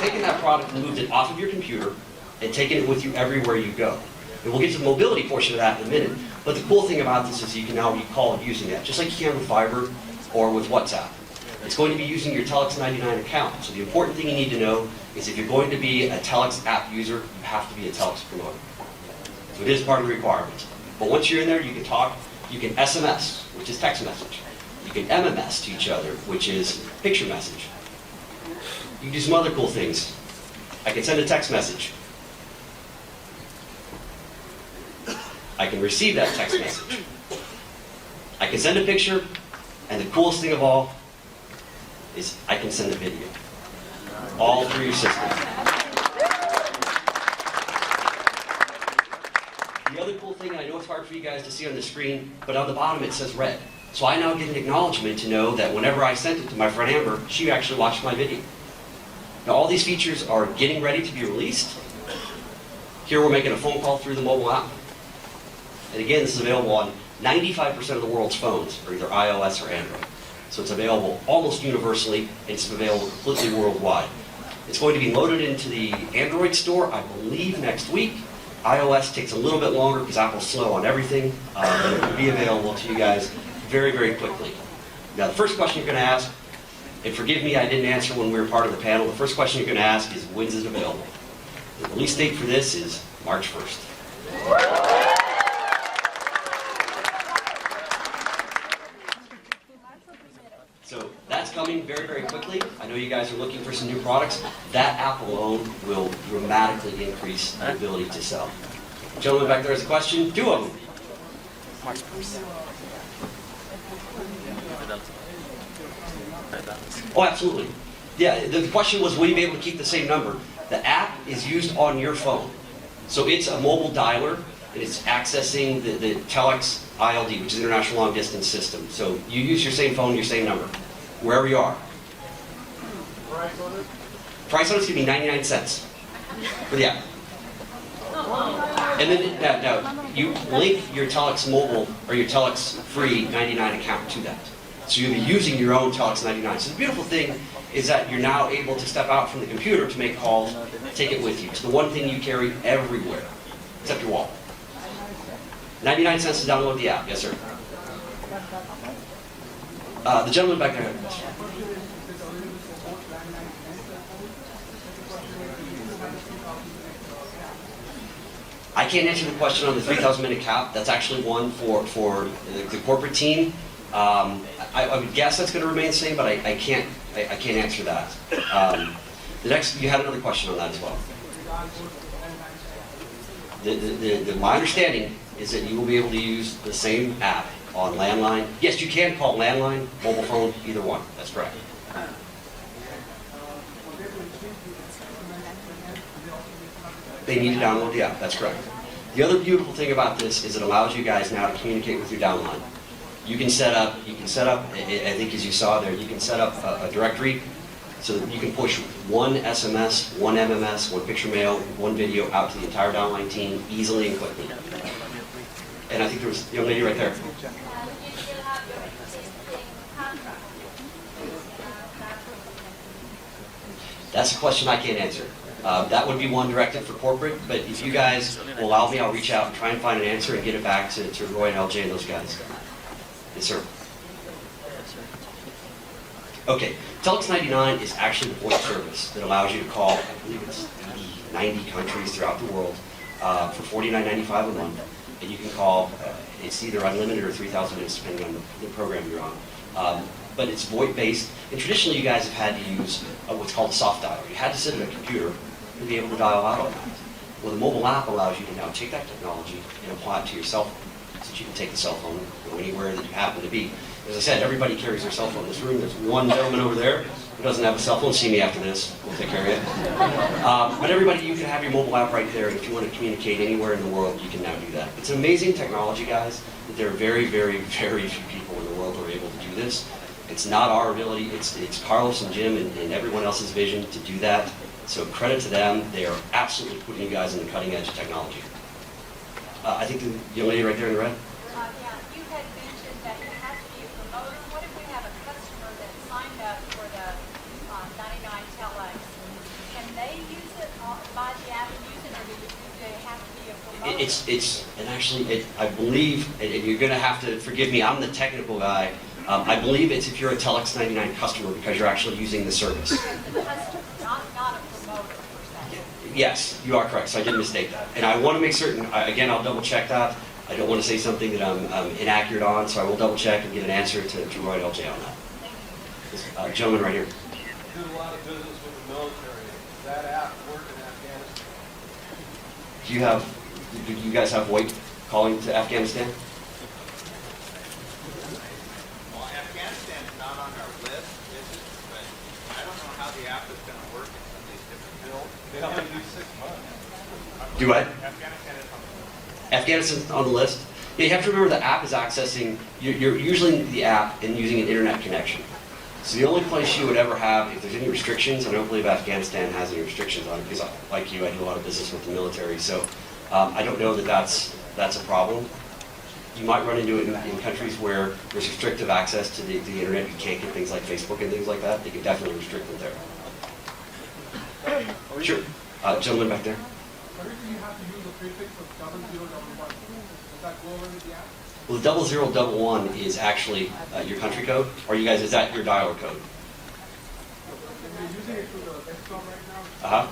taken that product and moved it off of your computer and taken it with you everywhere you go. And we'll get to the mobility portion of that in a minute. But the cool thing about this is you can now be called using that, just like you can with Viber or with WhatsApp. It's going to be using your Telex 99 account. So the important thing you need to know is if you're going to be a TelexApp user, you have to be a Telex promoter. So it is part of the requirement. But once you're in there, you can talk. You can SMS, which is text message. You can MMS to each other, which is picture message. You can do some other cool things. I can send a text message. I can receive that text message. I can send a picture, and the coolest thing of all is I can send a video. All through your system. The other cool thing, and I know it's hard for you guys to see on the screen, but on the bottom it says red. So I now get an acknowledgement to know that whenever I sent it to my friend Amber, she actually watched my video. Now all these features are getting ready to be released. Here we're making a phone call through the mobile app. And again, this is available on 95% of the world's phones, or either iOS or Android. So it's available almost universally, and it's available completely worldwide. It's going to be loaded into the Android store, I believe, next week. iOS takes a little bit longer because Apple's slow on everything, but it will be available to you guys very, very quickly. Now, the first question you're going to ask, and forgive me, I didn't answer when we were part of the panel, the first question you're going to ask is, when is it available? The release date for this is March 1st. So that's coming very, very quickly. I know you guys are looking for some new products. That app alone will dramatically increase the ability to sell. Gentleman back there has a question. Two of them. Oh, absolutely. Yeah, the question was, will you be able to keep the same number? The app is used on your phone. So it's a mobile dialer, and it's accessing the Telex ILD, which is International Long Distance System. So you use your same phone, your same number, wherever you are. Price on it's going to be 99 cents for the app. And then now you link your TelexMobile or your Telex free 99 account to that. So you'll be using your own Telex 99. So the beautiful thing is that you're now able to step out from the computer to make calls, take it with you. It's the one thing you carry everywhere, except your wallet. 99 cents to download the app. Yes, sir. The gentleman back there had a question. I can't answer the question on the 3,000-minute cap. That's actually one for the corporate team. I would guess that's going to remain the same, but I can't answer that. The next, you had another question on that as well. My understanding is that you will be able to use the same app on landline. Yes, you can call landline, mobile phone, either one. That's correct. They need to download the app. That's correct. The other beautiful thing about this is it allows you guys now to communicate with your downline. You can set up, I think as you saw there, you can set up a directory so that you can push one SMS, one MMS, one picture mail, one video out to the entire downline team easily and quickly. And I think there was a young lady right there. That's a question I can't answer. That would be one directed for corporate, but if you guys will allow me, I'll reach out and try and find an answer and get it back to Roy and LJ and those guys. Yes, sir. Okay, Telex 99 is actually the voice service that allows you to call, I believe it's 90 countries throughout the world for $49.95 a month. And you can call, it's either unlimited or 3,000 minutes depending on the program you're on. But it's VoIP-based, and traditionally you guys have had to use what's called a soft dialer. You had to sit at a computer to be able to dial out on that. Well, the mobile app allows you to now take that technology and apply it to your cell phone, so that you can take the cell phone go anywhere that you happen to be. As I said, everybody carries their cell phone in this room. There's one gentleman over there who doesn't have a cell phone. See me after this. We'll take care of you. But everybody, you can have your mobile app right there, and if you want to communicate anywhere in the world, you can now do that. It's amazing technology, guys, that there are very, very, very few people in the world who are able to do this. It's not our ability, it's Carlos and Jim and everyone else's vision to do that. So credit to them. They are absolutely putting you guys in the cutting edge of technology. I think the young lady right there in the red. Yeah, you had mentioned that you have to be a promoter. What if we have a customer that signed up for the 99 Telex and And actually, I believe, and you're going to have to forgive me, I'm the technical guy. I believe it's if you're a Telex 99 customer because you're actually using the service. Customer, not a promoter per se. Yes, you are correct, so I did mistake that. And I want to make certain, again, I'll double check that. I don't want to say something that I'm inaccurate on, so I will double check and get an answer to Roy LJ on that. This, gentleman right here. Do a lot of business with the military. Does that app work in Afghanistan? Do you guys have VoIP calling to Afghanistan? Well, Afghanistan's not on our list, is it? But I don't know how the app is going to work in some of these different fields. They only do 6 months. Do what? Afghanistan is on the list. Afghanistan's on the list. Yeah, you have to remember the app is accessing, you're using the app and using an internet connection. So the only place you would ever have, if there's any restrictions, and I don't believe Afghanistan has any restrictions on it, because like you, I do a lot of business with the military, so I don't know that that's a problem. You might run into it in countries where there's restrictive access to the internet. You can't get things like Facebook and things like that. They can definitely restrict them there. Sure. Gentleman back there. Everything you have to use a prefix of 0011. Does that go over with the app? Well, the 0011 is actually your country code, or you guys, is that your dialer code? If you're using it through the desktop right now, Uh-huh.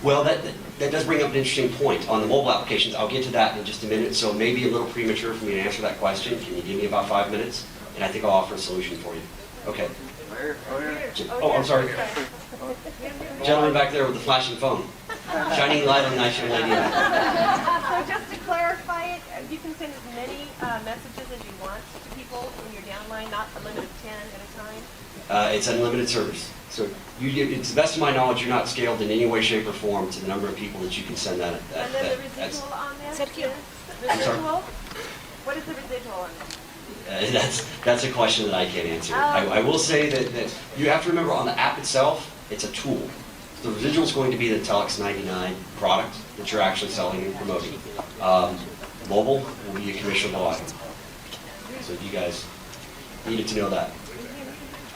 Well, that does bring up an interesting point. On the mobile applications, I'll get to that in just a minute, so maybe a little premature for me to answer that question. Can you give me about 5 minutes? And I think I'll offer a solution for you. Okay. Oh, I'm sorry. Gentleman back there with the flashing phone. Shining light on the nice young lady. So just to clarify it, you can send as many messages as you want to people when you're downline, not a limit of 10 at a time? It's unlimited service. So it's the best of my knowledge, you're not scaled in any way, shape, or form to the number of people that you can send that. And then the residual on that? I'm sorry? Residual? What is the residual on that? That's a question that I can't answer. I will say that you have to remember on the app itself, it's a tool. The residual is going to be the Telex 99 product that you're actually selling and promoting. Mobile will be a commissionable item. So you guys needed to know that.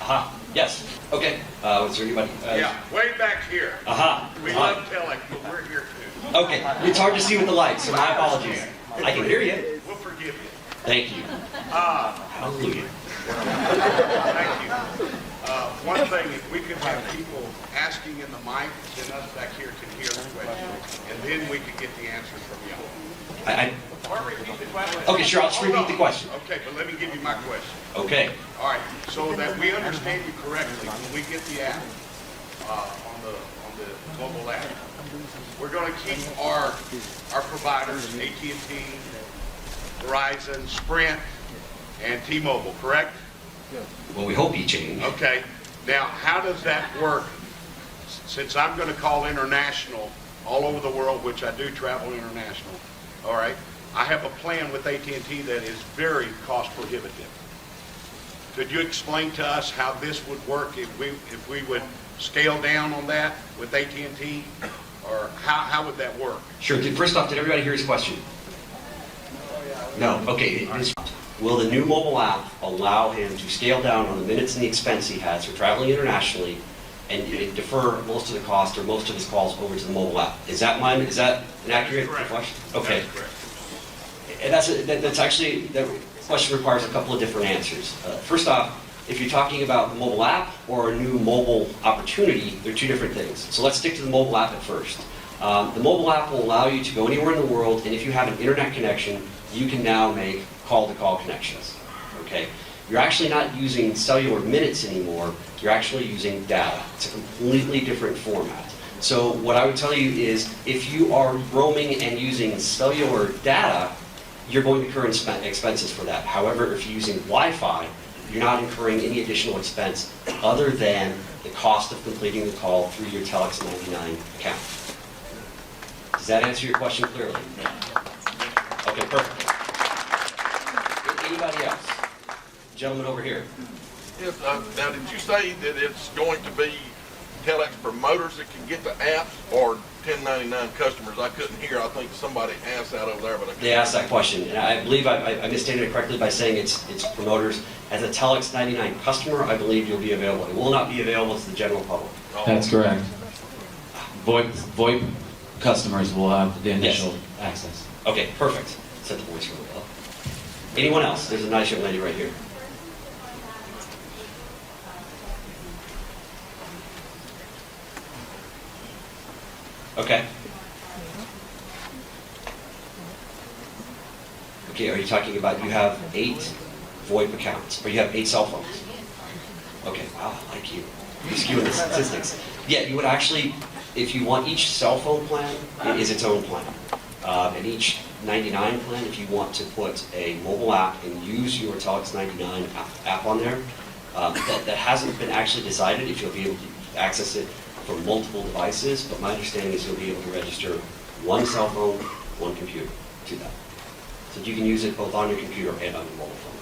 Aha, yes. Okay. Was there anybody? Yeah, way back here. Aha. We love Telex, but we're here too. Okay. It's hard to see with the lights, so my apologies. I can hear you. We'll forgive you. Thank you. Hallelujah. Thank you. One thing, if we could have people asking in the mic, then us back here can hear the question, and then we could get the answers from y'all. Or repeat the question. Okay, sure, I'll just repeat the question. Okay, but let me give you my question. Okay. All right, so that we understand you correctly, when we get the app on the mobile app, we're going to keep our providers, AT&T, Verizon, Sprint, and T-Mobile, correct? Well, we hope you change. Okay. Now, how does that work? Since I'm going to call international all over the world, which I do travel international, all right, I have a plan with AT&T that is very cost prohibitive. Could you explain to us how this would work if we would scale down on that with AT&T, or how would that work? Sure. First off, did everybody hear his question? No. Okay. Will the new mobile app allow him to scale down on the minutes and the expense he has for traveling internationally and defer most of the cost or most of his calls over to the mobile app? Is that an accurate question? Okay. And that's actually, that question requires a couple of different answers. First off, if you're talking about the mobile app or a new mobile opportunity, they're two different things. So let's stick to the mobile app at first. The mobile app will allow you to go anywhere in the world, and if you have an internet connection, you can now make call-to-call connections. Okay? You're actually not using cellular minutes anymore, you're actually using data. It's a completely different format. So what I would tell you is, if you are roaming and using cellular data, you're going to incur expenses for that. However, if you're using Wi-Fi, you're not incurring any additional expense other than the cost of completing the call through your Telex 99 account. Does that answer your question clearly? Okay, perfect. Anybody else? Gentleman over here. Yes, now did you say that it's going to be Telex promoters that can get the apps or 1099 customers? I couldn't hear. I think somebody asked that over there, but I couldn't. They asked that question, and I believe I misstated it correctly by saying it's promoters. As a Telex 99 customer, I believe you'll be available. It will not be available to the general public. That's correct. VoIP customers will have the initial access. Okay, perfect. Set the voice really well. Anyone else? There's a nice young lady right here. Okay. Okay, are you talking about you have 8 VoIP accounts, or you have 8 cell phones? Okay, wow, I like you. You're skewing the statistics. Yeah, you would actually, if you want each cell phone plan, it is its own plan. And each 99 plan, if you want to put a mobile app and use your Telex 99 app on there, that hasn't been actually decided if you'll be able to access it from multiple devices, but my understanding is you'll be able to register one cell phone, one computer to that. So you can use it both on your computer and on your mobile phone.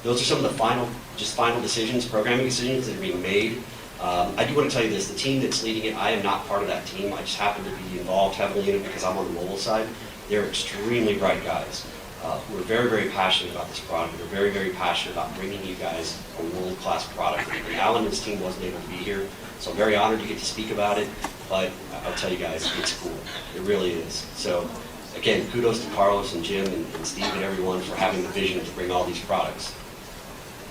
Those are some of the final decisions, programming decisions that are being made. I do want to tell you this, the team that's leading it, I am not part of that team. I just happen to be involved heavily in it because I'm on the mobile side. They're extremely bright guys who are very, very passionate about this product. They're very, very passionate about bringing you guys a world-class product. And Alan and his team wasn't able to be here, so I'm very honored to get to speak about it, but I'll tell you guys, it's cool. It really is. So again, kudos to Carlos and Jim and Steve and everyone for having the vision to bring all these products.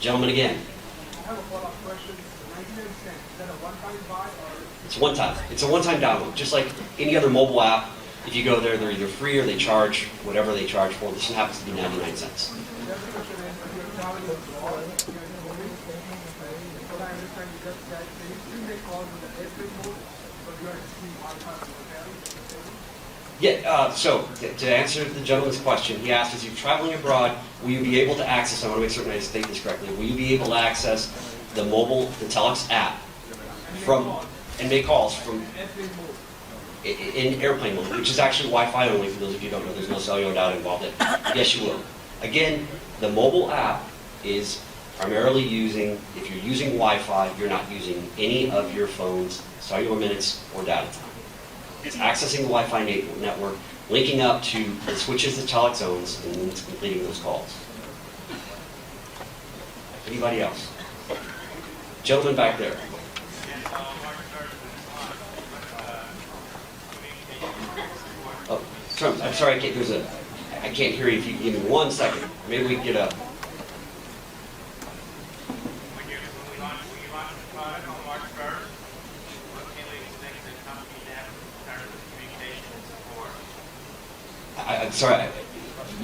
Gentlemen, again. I have a follow-up question. 99 cents, is that a one-time buy or? It's one time. It's a one-time download, just like any other mobile app. If you go there, they're either free or they charge whatever they charge for. This one happens to be 99 cents. The other question is, when you're traveling abroad, you're moving, what I understand is just that you still make calls with the airplane mode, but you are receiving Wi-Fi from the hotel. Yeah, so to answer the gentleman's question, he asked, as you're traveling abroad, will you be able to access, I want to make certain I state this correctly, will you be able to access the Telex app from, and make calls from, in airplane mode, which is actually Wi-Fi only, for those of you who don't know, there's no cellular data involved in it. Yes, you will. Again, the mobile app is primarily using, if you're using Wi-Fi, you're not using any of your phone's cellular minutes or data time. It's accessing the Wi-Fi network, linking up to the switches that Telex owns, and then it's completing those calls. Anybody else? Gentleman back there. Oh, sorry, I'm sorry, I can't hear you. If you can give me 1 second, maybe we can get a. When you launch the product on March 1st, what can we expect the company to have in terms of communication and support? I'm sorry.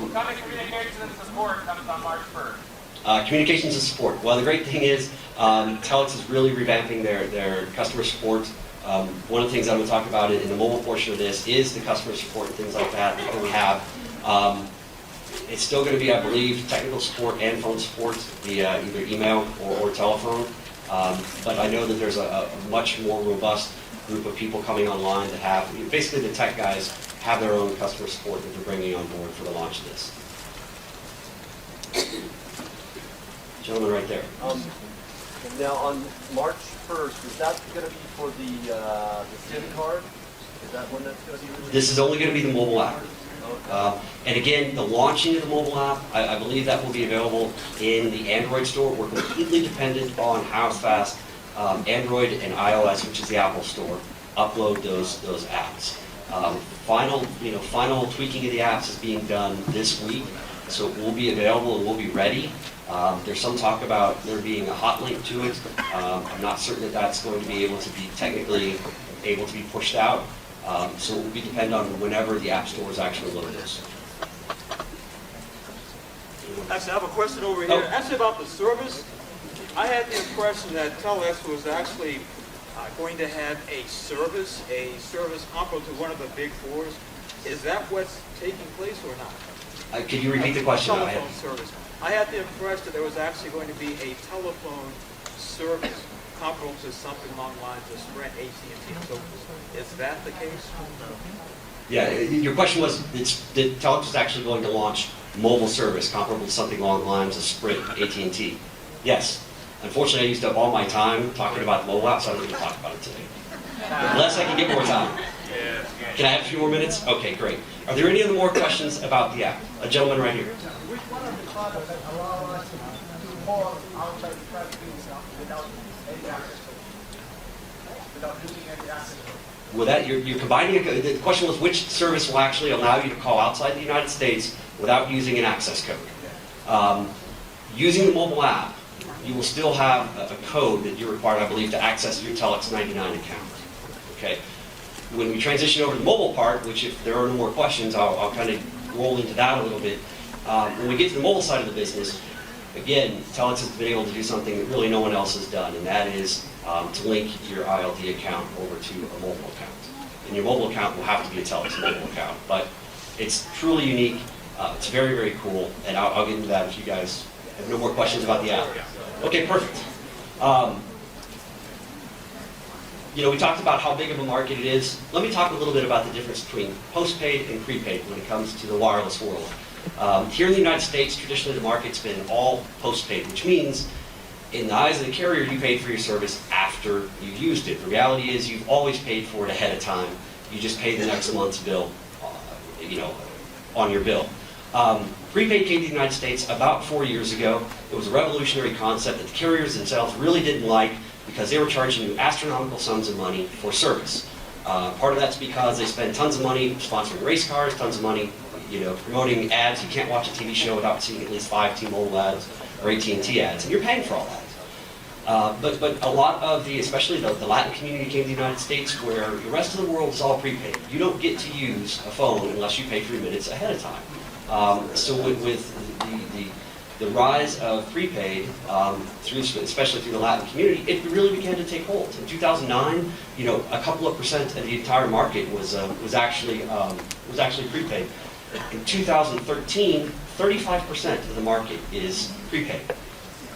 What kind of communication and support comes on March 1st? Communications and support. Well, the great thing is, Telex is really revamping their customer support. One of the things I'm going to talk about in the mobile portion of this is the customer support and things like that we have. It's still going to be, I believe, technical support and phone support via either email or telephone. But I know that there's a much more robust group of people coming online that have, basically the tech guys have their own customer support that they're bringing on board for the launch of this. Gentleman right there. Now on March 1st, is that going to be for the SIM card? Is that when that's going to be released? This is only going to be the mobile app. And again, the launching of the mobile app, I believe that will be available in the Android store. We're completely dependent on how fast Android and iOS, which is the Apple Store, upload those apps. Final tweaking of the apps is being done this week, so it will be available and will be ready. There's some talk about there being a hot link to it. I'm not certain that that's going to be able to be technically able to be pushed out. So it will be dependent on whenever the App Store is actually loaded. Actually, I have a question over here. Actually, about the service. I had the impression that Telex was actually going to have a service comparable to one of the big fours. Is that what's taking place or not? Could you repeat the question? Telephone service. I had the impression that there was actually going to be a telephone service comparable to something along the lines of Sprint, AT&T, and so forth. Is that the case? Yeah, your question was, that Telex is actually going to launch mobile service comparable to something along the lines of Sprint, AT&T. Yes. Unfortunately, I used up all my time talking about the mobile app, so I don't get to talk about it today. Unless I can get more time. Can I have a few more minutes? Okay, great. Are there any other more questions about the app? A gentleman right here. Which one of the products that allow us to call outside the traffic without any access to it? Without using any access to it? With that, you're combining, the question was which service will actually allow you to call outside the United States without using an access code. Using the mobile app, you will still have a code that you're required, I believe, to access your Telex 99 account. Okay. When we transition over to the mobile part, which if there are no more questions, I'll kind of roll into that a little bit. When we get to the mobile side of the business, again, Telex has been able to do something that really no one else has done, and that is to link your ILD account over to a mobile account. And your mobile account will have to be a Telex mobile account, but it's truly unique. It's very, very cool, and I'll get into that if you guys have no more questions about the app. Okay, perfect. We talked about how big of a market it is. Let me talk a little bit about the difference between postpaid and prepaid when it comes to the wireless world. Here in the United States, traditionally the market's been all postpaid, which means in the eyes of the carrier, you paid for your service after you've used it. The reality is you've always paid for it ahead of time. You just pay the next month's bill, on your bill. Prepaid came to the United States about 4 years ago. It was a revolutionary concept that the carriers themselves really didn't like because they were charging you astronomical sums of money for service. Part of that's because they spend tons of money sponsoring race cars, tons of money, promoting ads. You can't watch a TV show without seeing at least 5 T-Mobile ads or AT&T ads, and you're paying for all that. But a lot of especially the Latin community came to the United States where the rest of the world is all prepaid. You don't get to use a phone unless you pay 3 minutes ahead of time. So with the rise of prepaid, especially through the Latin community, it really began to take hold. In 2009, a couple of percent of the entire market was actually prepaid. In 2013, 35% of the market is prepaid.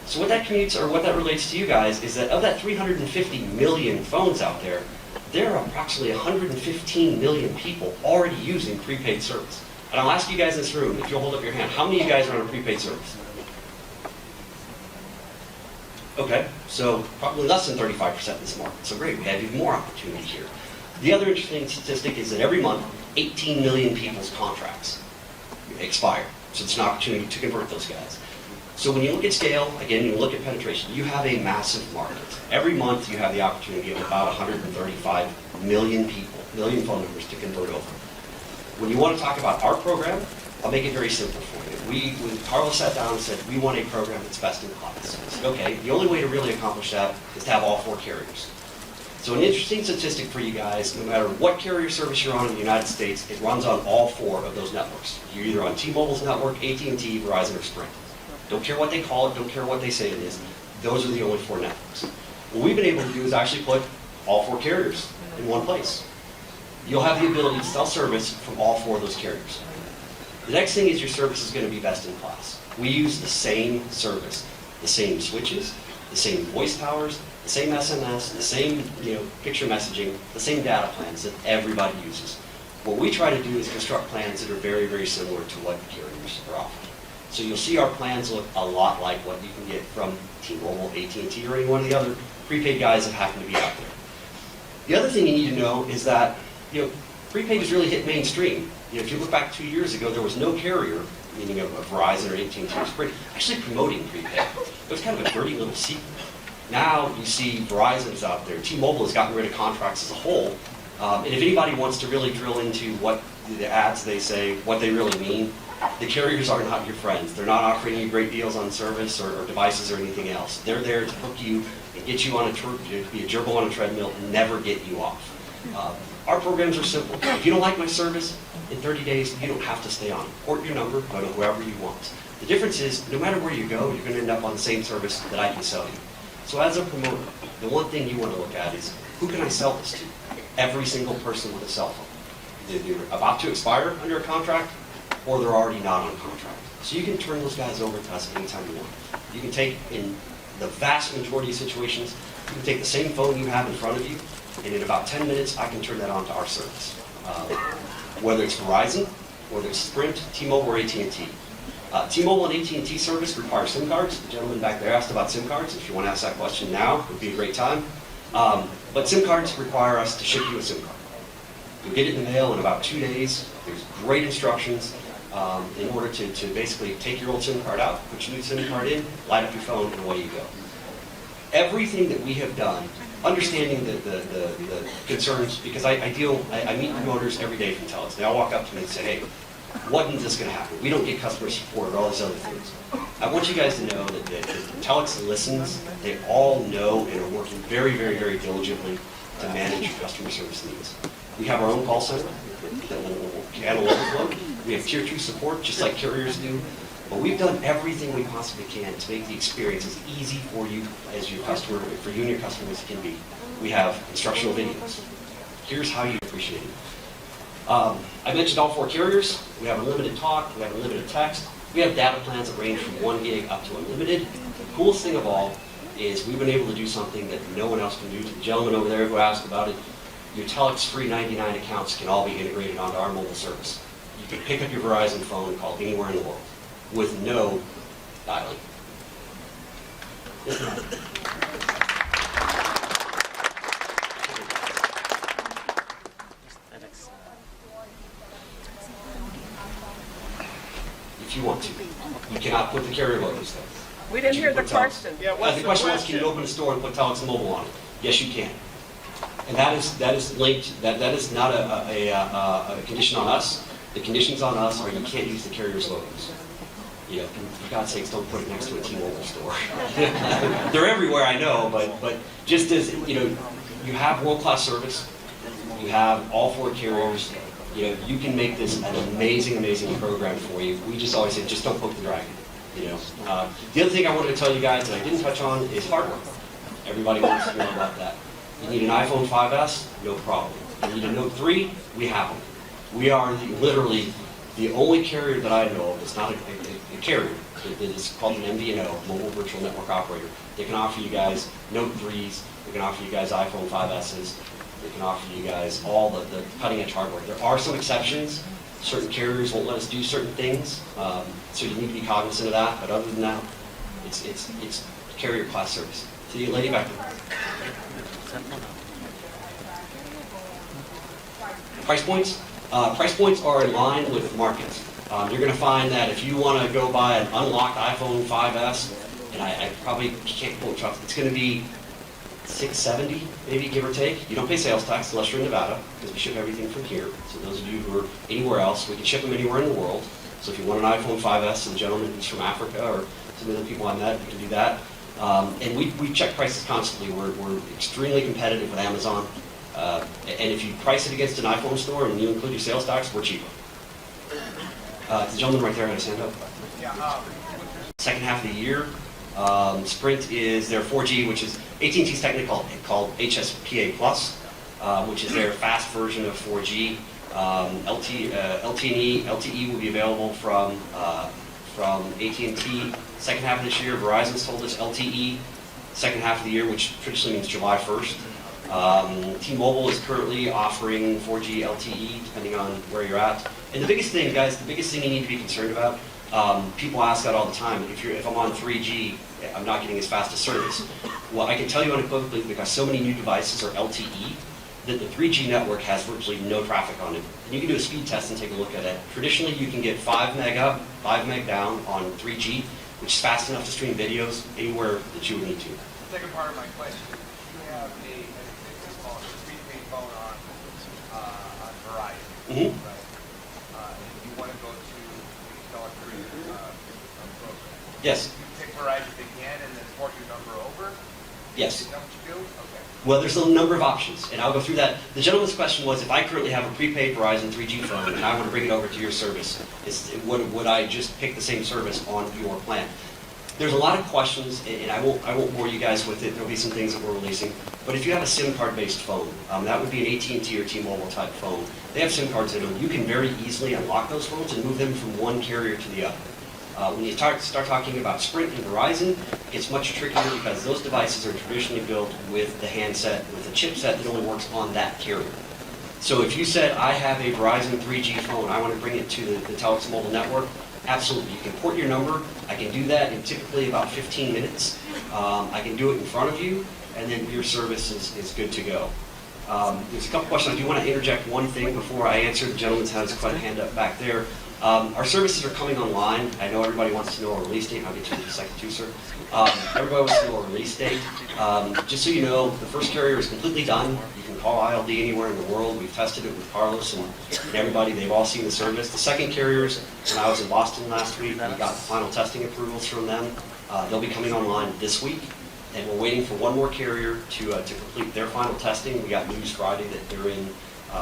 So what that relates to you guys is that of that 350 million phones out there, there are approximately 115 million people already using prepaid service. And I'll ask you guys in this room, if you'll hold up your hand, how many of you guys are on a prepaid service? Okay, so probably less than 35% of this market. So great, we have even more opportunity here. The other interesting statistic is that every month, 18 million people's contracts expire. So it's an opportunity to convert those guys. So when you look at scale, again, you look at penetration, you have a massive market. Every month you have the opportunity of about 135 million people, million phone numbers to convert over. When you want to talk about our program, I'll make it very simple for you. When Carlos sat down and said, we want a program that's best in class. I said, okay, the only way to really accomplish that is to have all 4 carriers. So an interesting statistic for you guys, no matter what carrier service you're on in the United States, it runs on all 4 of those networks. You're either on T-Mobile's network, AT&T, Verizon, or Sprint. Don't care what they call it, don't care what they say it is. Those are the only 4 networks. What we've been able to do is actually put all 4 carriers in one place. You'll have the ability to sell service from all 4 of those carriers. The next thing is your service is going to be best in class. We use the same service, the same switches, the same voice towers, the same SMS, the same picture messaging, the same data plans that everybody uses. What we try to do is construct plans that are very, very similar to what the carriers are offering. So you'll see our plans look a lot like what you can get from T-Mobile, AT&T, or any one of the other prepaid guys that happen to be out there. The other thing you need to know is that prepaid has really hit mainstream. If you look back 2 years ago, there was no carrier, meaning a Verizon or AT&T or Sprint, actually promoting prepaid. It was kind of a dirty little secret. Now you see Verizon's out there. T-Mobile has gotten rid of contracts as a whole. And if anybody wants to really drill into what the ads they say, what they really mean, the carriers are not your friends. They're not offering you great deals on service or devices or anything else. They're there to hook you and get you on to be a gerbil on a treadmill and never get you off. Our programs are simple. If you don't like my service, in 30 days, you don't have to stay on. Port your number, go to whoever you want. The difference is, no matter where you go, you're going to end up on the same service that I can sell you. So as a promoter, the one thing you want to look at is, who can I sell this to? Every single person with a cell phone. They're about to expire under a contract, or they're already not on contract. So you can turn those guys over to us anytime you want. You can take, in the vast majority of situations, you can take the same phone you have in front of you, and in about 10 minutes, I can turn that on to our service. Whether it's Verizon, whether it's Sprint, T-Mobile, or AT&T. T-Mobile and AT&T service require SIM cards. The gentleman back there asked about SIM cards. If you want to ask that question now, would be a great time. But SIM cards require us to ship you a SIM card. You'll get it in the mail in about 2 days. There's great instructions in order to basically take your old SIM card out, put your new SIM card in, light up your phone, and away you go. Everything that we have done understanding the concerns, because I meet promoters every day from Telex. They all walk up to me and say, hey, what is this going to happen? We don't get customer support or all these other things. I want you guys to know that Telex listens. They all know and are working very, very, very diligently to manage your customer service needs. We have our own call center that will handle overflow. We have tier 2 support, just like carriers do. But we've done everything we possibly can to make the experience as easy for you as your customer, for you and your customers can be. We have instructional videos. Here's how you appreciate it. I mentioned all 4 carriers. We have unlimited talk, we have unlimited text. We have data plans that range from 1 gig up to unlimited. The coolest thing of all is we've been able to do something that no one else can do. To the gentleman over there who asked about it, your Telex free 99 accounts can all be integrated onto our mobile service. You can pick up your Verizon phone and call anywhere in the world with no dialing. If you want to. You cannot put the carrier logos there. We didn't hear the question. Yeah, what's The the question was, can question? you open a store and put Telex Mobile on it? Yes, you can. And that is linked, that is not a condition on us. The conditions on us are you can't use the carrier's logos. You know, for God's sakes, don't put it next to a T-Mobile store. They're everywhere, I know, but just as, you know, you have world-class service, you have all 4 carriers, you know, you can make this an amazing, amazing program for you. We just always say, just don't poke the dragon, you know. The other thing I wanted to tell you guys that I didn't touch on is hardware. Everybody wants to know about that. You need an iPhone 5S? No problem. You need a Note 3? We have them. We are literally the only carrier that I know of that's not a carrier. It is called an MVNO, Mobile Virtual Network Operator. They can offer you guys Note 3s. They can offer you guys iPhone 5Ss. They can offer you guys all the cutting-edge hardware. There are some exceptions. Certain carriers won't let us do certain things, so you need to be cognizant of that. But other than that, it's carrier class service. To the lady back there. Price points? Price points are in line with markets. You're going to find that if you want to go buy an unlocked iPhone 5S, and I probably can't quote Chuck, it's going to be $670, maybe, give or take. You don't pay sales tax unless you're in Nevada, because we ship everything from here. So those of you who are anywhere else, we can ship them anywhere in the world. So if you want an iPhone 5S, and the gentleman who's from Africa, or some of the people I met, you can do that. And we check prices constantly. We're extremely competitive with Amazon. And if you price it against an iPhone store and you include your sales tax, we're cheaper. The gentleman right there had his hand up. Second half of the year, Sprint is their 4G, which is AT&T's technically called HSPA+, which is their fast version of 4G. LTE will be available from AT&T second half of this year. Verizon's told us LTE second half of the year, which traditionally means July 1st. T-Mobile is currently offering 4G LTE, depending on where you're at. And the biggest thing, guys, the biggest thing you need to be concerned about, people ask that all the time, if I'm on 3G, I'm not getting as fast a service. Well, I can tell you unequivocally, because so many new devices are LTE, that the 3G network has virtually no traffic on it. And you can do a speed test and take a look at it. Traditionally, you can get 5 meg up, 5 meg down on 3G, which is fast enough to stream videos anywhere that you would need to. The second part of my question, you have an existing phone, a prepaid phone on Verizon, Mm-hmm. right? And you want to go to the Telex's program. Yes. You pick Verizon again and then port your number over? Yes. Is that what you do? Okay. Well, there's a number of options, and I'll go through that. The gentleman's question was, if I currently have a prepaid Verizon 3G phone and I want to bring it over to your service, would I just pick the same service on your plan? There's a lot of questions, and I won't bore you guys with it. There'll be some things that we're releasing. But if you have a SIM card-based phone, that would be an AT&T or T-Mobile type phone. They have SIM cards in them. You can very easily unlock those phones and move them from one carrier to the other. When you start talking about Sprint and Verizon, it's much trickier because those devices are traditionally built with the handset, with a chipset that only works on that carrier. So if you said, I have a Verizon 3G phone, I want to bring it to the Telex mobile network, absolutely. You can port your number. I can do that in typically about 15 minutes. I can do it in front of you, and then your service is good to go. There's a couple questions. I do want to interject one thing before I answer. The gentleman's had his hand up back there. Our services are coming online. I know everybody wants to know our release date, and I'll get to it in a second too, sir. Everybody wants to know our release date. Just so you know, the first carrier is completely done. You can call ILD anywhere in the world. We've tested it with Carlos and everybody. They've all seen the service. The second carriers, when I was in Boston last week, we got the final testing approvals from them. They'll be coming online this week. And we're waiting for one more carrier to complete their final testing. We got news Friday that they're in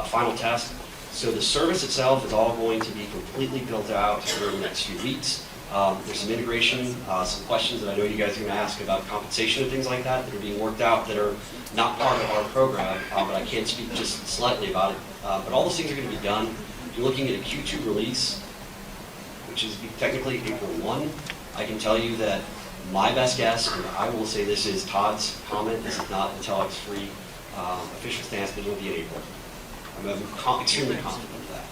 final test. So the service itself is all going to be completely built out during the next few weeks. There's some integration, some questions that I know you guys are going to ask about compensation and things like that that are being worked out that are not part of our program, but I can speak just slightly about it. But all those things are going to be done. You're looking at a Q2 release, which is technically April 1. I can tell you that my best guess, and I will say this is Todd's comment, this is not the Telex Free official stance, but it'll be in April. I'm extremely confident of that.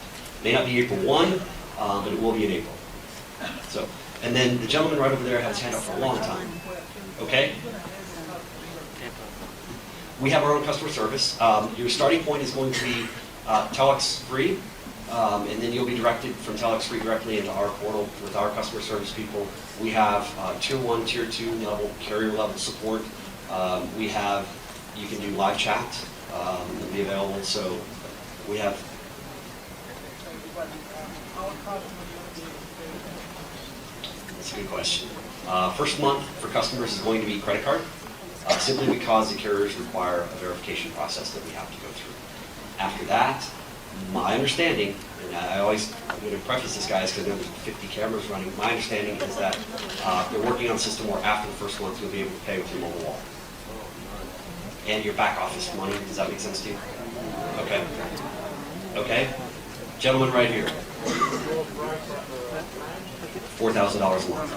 May not be April 1, but it will be in April. So, and then the gentleman right over there had his hand up for a long time. Okay? We have our own customer service. Your starting point is going to be Telex Free, and then you'll be directed from Telex Free directly into our portal with our customer service people. We have Tier 1, Tier 2 level, carrier level support. We have, you can do live chat, it'll be available, so we have. That's a good question. First month for customers is going to be credit card, simply because the carriers require a verification process that we have to go through. After that, my understanding, and I'm going to preface this, guys, because there's 50 cameras running. My understanding is that they're working on a system where after the first month, you'll be able to pay with your mobile wallet. And your back office money. Does that make sense to you? Okay. Okay. Gentleman right here. $4,000 a month.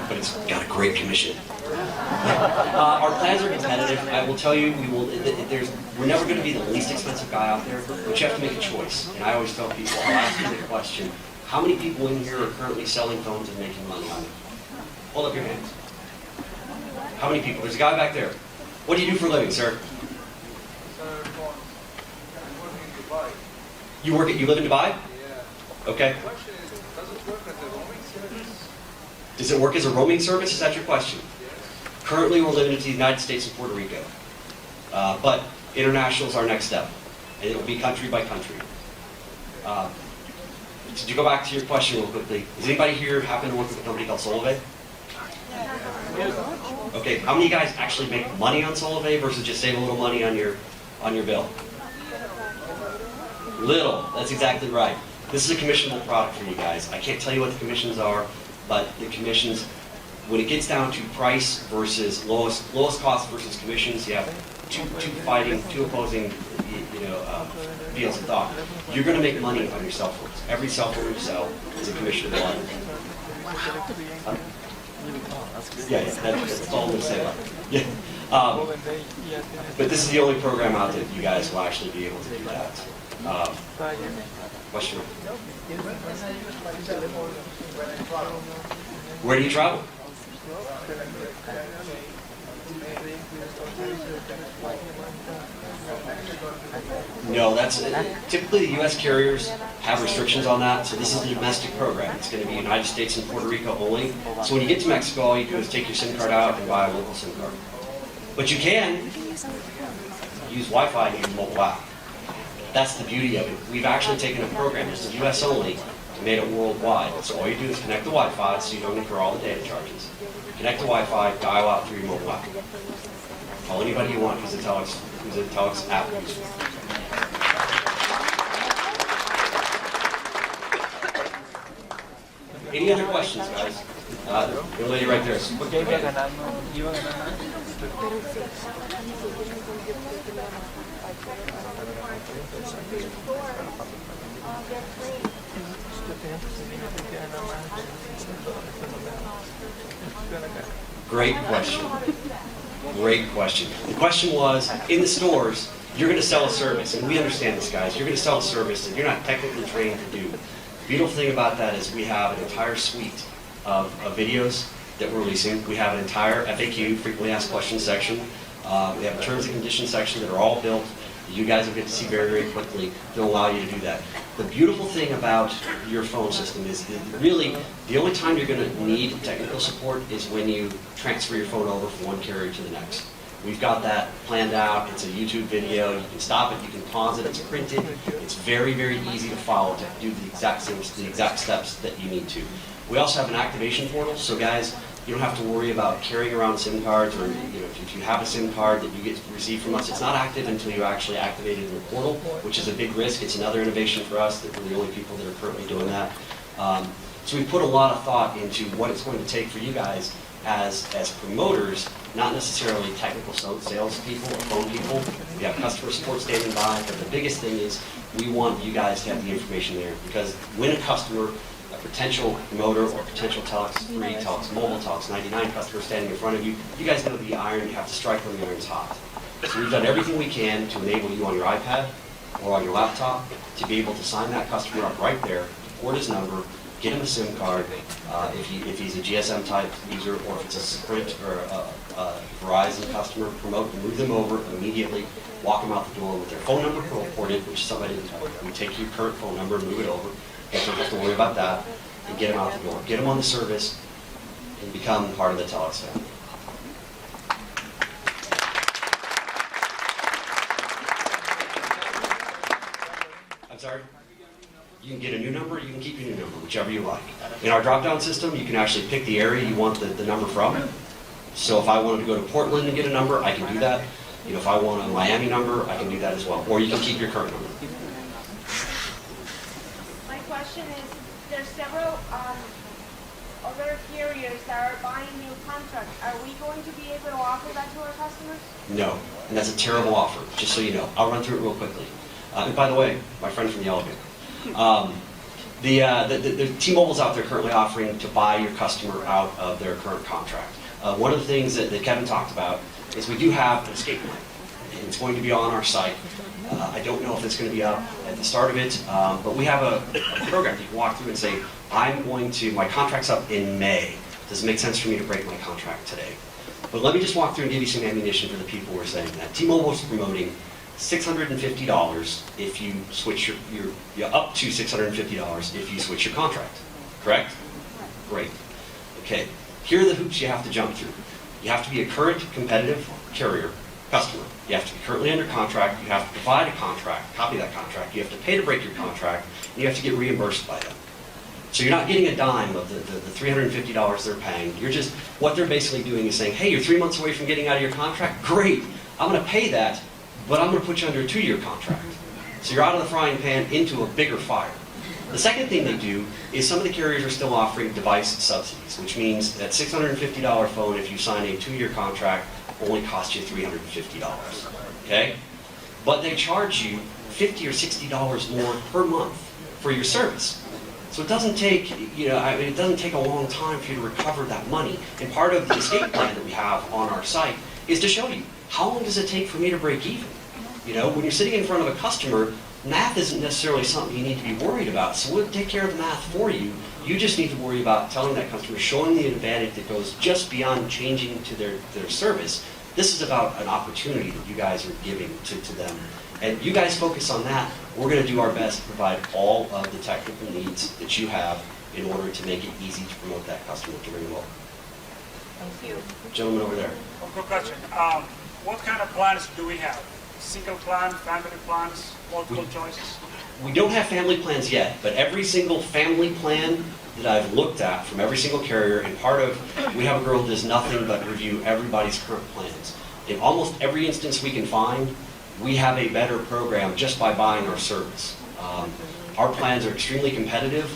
But it's got a great commission. Our plans are competitive. I will tell you, we're never going to be the least expensive guy out there, but you have to make a choice. And I always tell people, I'll ask you the question, how many people in here are currently selling phones and making money on it? Hold up your hands. How many people? There's a guy back there. What do you do for a living, sir? You live in Dubai? Yeah. Okay. The question is, does it work as a roaming service? Does it work as a roaming service? Is that your question? Yes. Currently, we're limited to the United States and Puerto Rico. But international is our next step. And it will be country by country. To go back to your question real quickly, does anybody here happen to work with a company called Solvay? Okay, how many guys actually make money on Solvay versus just save a little money on your bill? Little, that's exactly right. This is a commissionable product for you guys. I can't tell you what the commissions are, but the commissions, when it gets down to price versus lowest cost versus commissions, you have two opposing fields of thought. You're going to make money on your cell phones. Every cell phone you sell is a commissionable item. Yeah, that's all I'm going to say about it. Yeah. But this is the only program out there that you guys will actually be able to do that. Question? Where do you travel? No, that's typically the U.S. carriers have restrictions on that, so this is a domestic program. It's going to be United States and Puerto Rico only. So when you get to Mexico, all you do is take your SIM card out and buy a local SIM card. But you can use Wi-Fi and use mobile app. That's the beauty of it. We've actually taken a program that's U.S. only and made it worldwide. So all you do is connect the Wi-Fi so you don't incur all the data charges. Connect the Wi-Fi, dial out through your mobile app. Call anybody you want who's a TelexAPP user. Any other questions, guys? Your lady right there. Great question. Great question. The question was, in the stores, you're going to sell a service, and we understand this, guys. You're going to sell a service that you're not technically trained to do. The beautiful thing about that is we have an entire suite of videos that we're releasing. We have an entire FAQ, frequently asked questions section. We have a terms and conditions section that are all built. You guys will get to see very, very quickly. They'll allow you to do that. The beautiful thing about your phone system is that really the only time you're going to need technical support is when you transfer your phone over from one carrier to the next. We've got that planned out. It's a YouTube video. You can stop it. You can pause it. It's printed. It's very, very easy to follow to do the exact steps that you need to. We also have an activation portal, so guys, you don't have to worry about carrying around SIM cards, or if you have a SIM card that you get received from us, it's not active until you actually activate it in the portal, which is a big risk. It's another innovation for us that we're the only people that are currently doing that. So we put a lot of thought into what it's going to take for you guys as promoters, not necessarily technical sales people or phone people. We have customer support standing by, but the biggest thing is we want you guys to have the information there, because when a customer, a potential promoter or potential Telex 3, Telex Mobile, Telex 99 customer standing in front of you, you guys know the iron, you have to strike when the iron's hot. So we've done everything we can to enable you on your iPad or on your laptop to be able to sign that customer up right there, port his number, get him a SIM card, if he's a GSM type user, or if it's a Sprint or a Verizon customer, promote and move them over immediately, walk them out the door with their phone number ported, which somebody would take your current phone number and move it over. You don't have to worry about that, and get them out the door. Get them on the service and become part of the Telex family. I'm sorry? You can get a new number, you can keep your new number, whichever you like. In our drop-down system, you can actually pick the area you want the number from. So if I wanted to go to Portland and get a number, I can do that. If I want a Miami number, I can do that as well. Or you can keep your current number. My question is, there's several other carriers that are buying new contracts. Are we going to be able to offer that to our customers? No, and that's a terrible offer, just so you know. I'll run through it real quickly. And by the way, my friend from the elevator. The T-Mobile's out there currently offering to buy your customer out of their current contract. One of the things that Kevin talked about is we do have an escape plan, and it's going to be on our site. I don't know if it's going to be up at the start of it, but we have a program you can walk through and say, my contract's up in May. Does it make sense for me to break my contract today? But let me just walk through and give you some ammunition for the people who are saying that. T-Mobile is promoting $650 if you switch you're up to $650 if you switch your contract. Correct? Great. Okay. Here are the hoops you have to jump through. You have to be a current competitive carrier customer. You have to be currently under contract. You have to provide a contract, copy that contract. You have to pay to break your contract, and you have to get reimbursed by them. So you're not getting a dime of the $350 they're paying. What they're basically doing is saying, hey, you're 3 months away from getting out of your contract? Great. I'm going to pay that, but I'm going to put you under a 2-year contract. So you're out of the frying pan into a bigger fire. The second thing they do is some of the carriers are still offering device subsidies, which means that $650 phone, if you sign a 2-year contract, only costs you $350. Okay? But they charge you $50 or $60 more per month for your service. So it doesn't take, it doesn't take a long time for you to recover that money. And part of the escape plan that we have on our site is to show you, how long does it take for me to break even? When you're sitting in front of a customer, math isn't necessarily something you need to be worried about. So we'll take care of the math for you. You just need to worry about telling that customer, showing the advantage that goes just beyond changing to their service. This is about an opportunity that you guys are giving to them. And you guys focus on that. We're going to do our best to provide all of the technical needs that you have in order to make it easy to promote that customer to bring them over. Thank you. Gentleman over there. Good question. What kind of plans do we have? Single plan, family plans, multiple choices? We don't have family plans yet, but every single family plan that I've looked at from every single carrier, and we have a girl who does nothing but review everybody's current plans. In almost every instance we can find, we have a better program just by buying our service. Our plans are extremely competitive.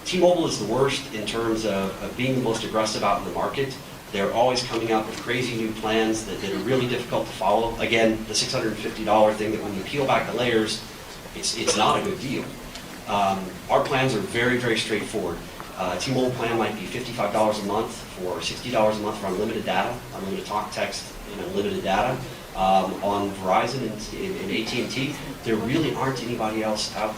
T-Mobile is the worst in terms of being the most aggressive out in the market. They're always coming up with crazy new plans that are really difficult to follow. Again, the $650 thing that when you peel back the layers, it's not a good deal. Our plans are very, very straightforward. T-Mobile plan might be $55 a month for $60 a month for unlimited data, unlimited talk, text, and unlimited data. On Verizon and AT&T, there really isn't anybody else out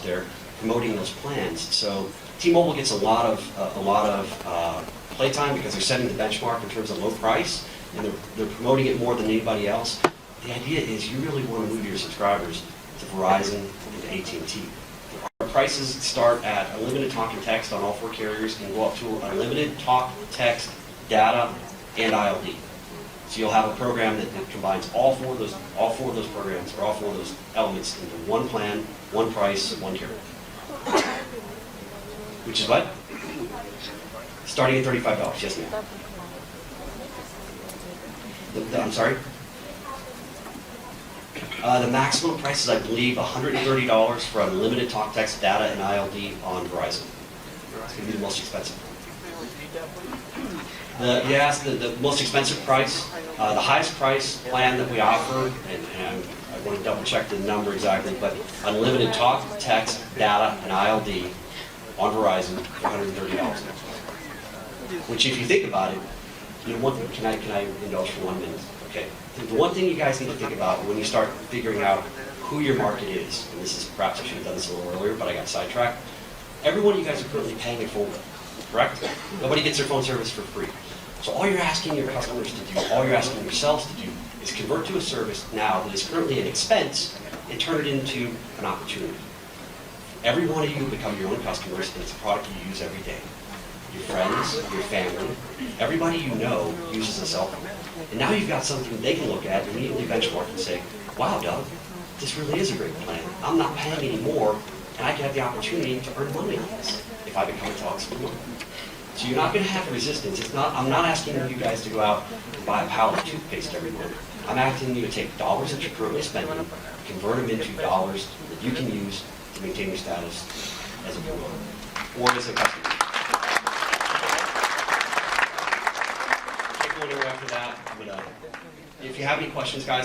there promoting those plans. So T-Mobile gets a lot of playtime because they're setting the benchmark in terms of low price, and they're promoting it more than anybody else. The idea is you really want to move your subscribers to Verizon, and to AT&T. Our prices start at unlimited talk and text on all 4 carriers and go up to unlimited talk, text, data, and ILD. So you'll have a program that combines all four of those programs, or all 4 of those elements into one plan, one price, one carrier. Which is what? Starting at $35, yes ma'am. I'm sorry? The maximum price is, I believe, $130 for unlimited talk, text, data, and ILD on Verizon. It's going to be the most expensive. The most expensive price, the highest price plan that we offer, and I want to double check the number exactly, but unlimited talk, text, data, and ILD on Verizon for $130. Which, if you think about it, you know, can I indulge for 1 minute? Okay. The one thing you guys need to think about when you start figuring out who your market is, and this is perhaps I should have done this a little earlier, but I got sidetracked. Every one of you guys are currently paying a phone bill, correct? Nobody gets their phone service for free. So all you're asking your customers to do, all you're asking yourselves to do, is convert to a service now that is currently an expense and turn it into an opportunity. Every one of you become your own customers, and it's a product you use every day. Your friends, your family, everybody you know uses a cell phone. And now you've got something they can look at, immediately benchmark and say, wow, Doug, this really is a great plan. I'm not paying any more, and I can have the opportunity to earn money on this if I become a TelexMobile. So you're not going to have resistance. I'm not asking you guys to go out and buy a pallet of toothpaste every month. I'm asking you to take dollars that you're currently spending, convert them into dollars that you can use to maintain your status as a blue owner or as a customer. Can't go anywhere after that. If you have any questions, guys,